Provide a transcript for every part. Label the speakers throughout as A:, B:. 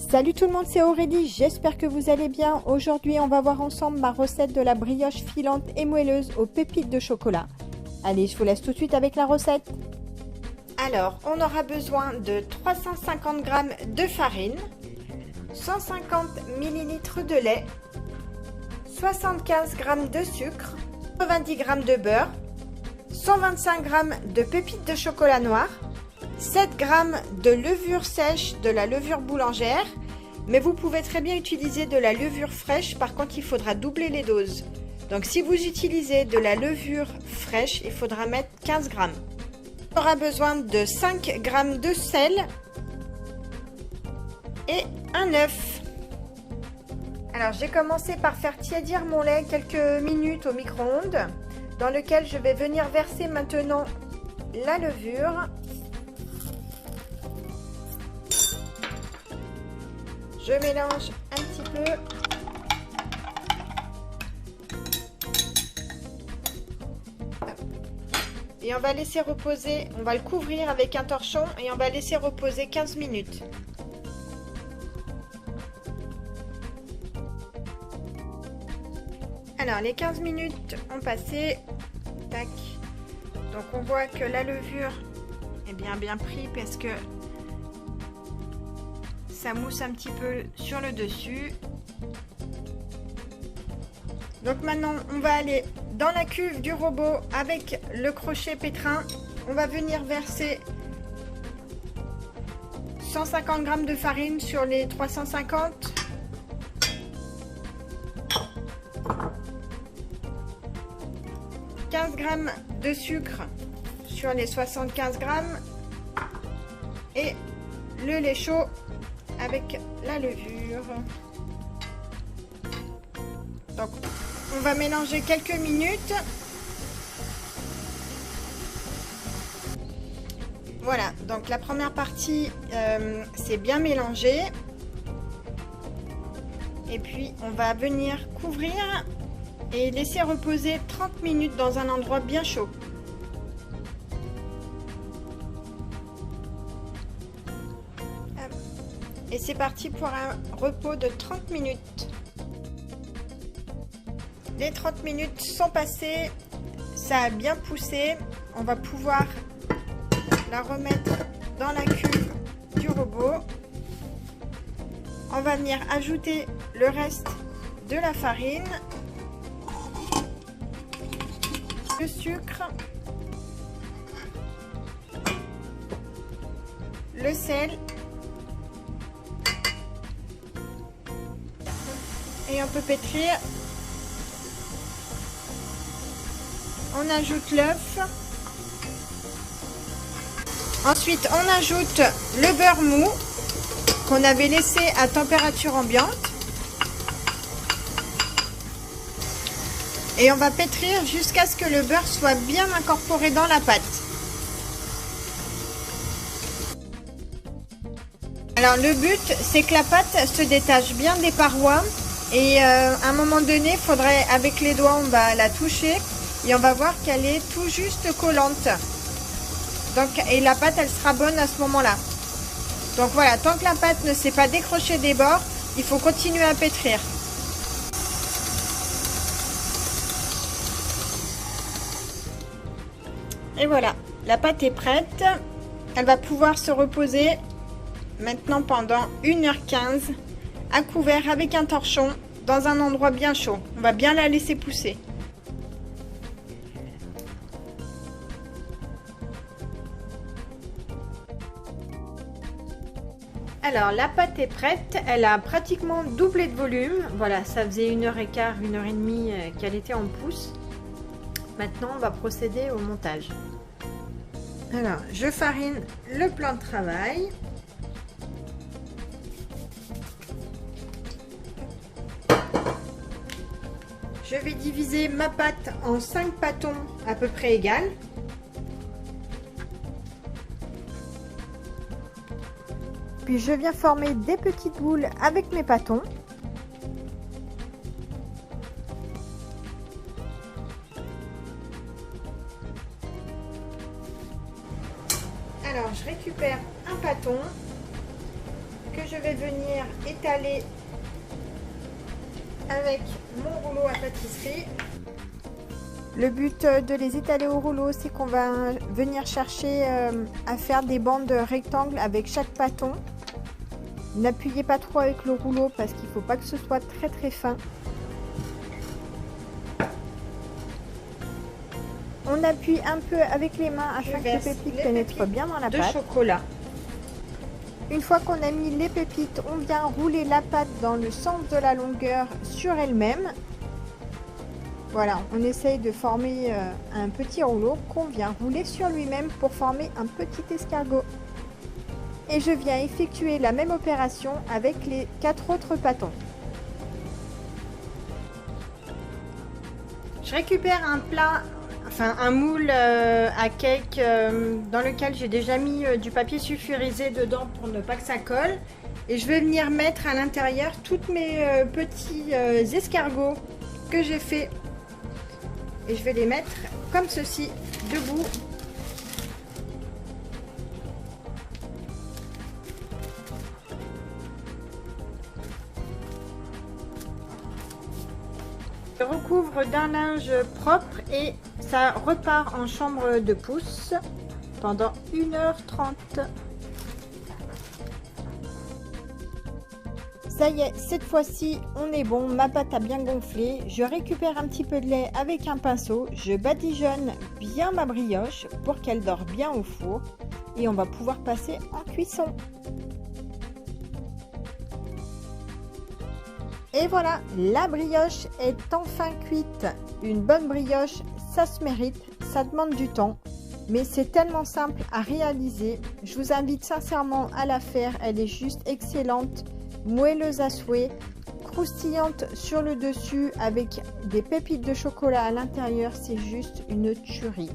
A: Salut tout le monde, c'est Aurélie, j'espère que vous allez bien. Aujourd'hui, on va voir ensemble ma recette de la brioche filante et moelleuse aux pépites de chocolat. Allez, je vous laisse tout de suite avec la recette. Alors, on aura besoin de 350 g de farine, 150 ml de lait, 75 g de sucre, 90 g de beurre, 125 g de pépites de chocolat noir, 7 g de levure sèche, de la levure boulangère, mais vous pouvez très bien utiliser de la levure fraîche. Par contre, il faudra doubler les doses. Donc si vous utilisez de la levure fraîche, il faudra mettre 15 g. On aura besoin de 5 g de sel et un œuf. Alors j'ai commencé par faire tiédir mon lait quelques minutes au micro-ondes, dans lequel je vais venir verser maintenant la levure. Je mélange un petit peu. Et on va laisser reposer, on va le couvrir avec un torchon et on va laisser reposer 15 minutes. Alors les 15 minutes ont passé. Tac. Donc on voit que la levure est bien pris parce que ça mousse un petit peu sur le dessus. Donc maintenant on va aller dans la cuve du robot avec le crochet pétrin. On va venir verser 150 g de farine sur les 350. « 15 g de sucre sur les 75 g et le lait chaud avec la levure. Donc on va mélanger quelques minutes. Voilà, donc la première partie c'est bien mélangé. Et puis on va venir couvrir et laisser reposer 30 minutes dans un endroit bien chaud. Et c'est parti pour un repos de 30 minutes. Les 30 minutes sont passées, ça a bien poussé. On va pouvoir la remettre dans la cuve du robot. On va venir ajouter le reste de la farine, le sucre, le sel et on peut pétrir. On ajoute l'œuf. Ensuite, on ajoute le beurre mou qu'on avait laissé à température ambiante. Et on va pétrir jusqu'à ce que le beurre soit bien incorporé dans la pâte. Alors le but, c'est que la pâte se détache bien des parois. Et à un moment donné, il faudrait, avec les doigts, on va la toucher. Et on va voir qu'elle est tout juste collante. Donc, et la pâte, elle sera bonne à ce moment-là. Donc voilà, tant que la pâte ne s'est pas décrochée des bords, il faut continuer à pétrir. Et voilà, la pâte est prête. Elle va pouvoir se reposer maintenant pendant 1h15 à couvert avec un torchon dans un endroit bien chaud. On va bien la laisser pousser. Alors la pâte est prête, elle a pratiquement doublé de volume. Voilà, ça faisait 1h15, 1h30 qu'elle était en pousse. Maintenant on va procéder au montage. Alors je farine le plan de travail. Je vais diviser ma pâte en 5 pâtons à peu près égales. Puis je viens former des petites boules avec mes pâtons. Alors je récupère un pâton que je vais venir étaler avec mon rouleau à pâtisserie. Le but de les étaler au rouleau, c'est qu'on va venir chercher à faire des bandes rectangles avec chaque bâton. N'appuyez pas trop avec le rouleau parce qu'il ne faut pas que ce soit très fin. On appuie un peu avec les mains afin que les pépites pénètrent bien dans la pâte. Chocolat. Une fois qu'on a mis les pépites, on vient rouler la pâte dans le sens de la longueur sur elle-même. Voilà, on essaye de former un petit rouleau qu'on vient rouler sur lui-même pour former un petit escargot. Et je viens effectuer la même opération avec les 4 autres bâtons. Je récupère un plat, enfin un moule à cake dans lequel j'ai déjà mis du papier sulfurisé dedans pour ne pas que ça colle. Et je vais venir mettre à l'intérieur tous mes petits escargots que j'ai fait. Et je vais les mettre comme ceci, debout. Je recouvre d'un linge propre et ça repart en chambre de pousse pendant 1h30. Ça y est, cette fois-ci, on est bon, ma pâte a bien gonflé. Je récupère un petit peu de lait avec un pinceau, je badigeonne bien ma brioche pour qu'elle dore bien au four et on va pouvoir passer en cuisson. Et voilà, la brioche est enfin cuite. Une bonne brioche, ça se mérite, ça demande du temps, mais c'est tellement simple à réaliser. Je vous invite sincèrement à la faire, elle est juste excellente, moelleuse à souhait, croustillante sur le dessus avec des pépites de chocolat à l'intérieur, c'est juste une tuerie.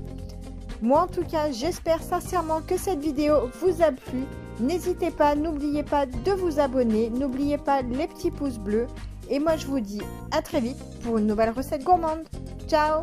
A: Moi en tout cas, j'espère sincèrement que cette vidéo vous a plu. N'hésitez pas, n'oubliez pas de vous abonner, n'oubliez pas les petits pouces bleus. Et moi je vous dis à très vite pour une nouvelle recette gourmande. Ciao!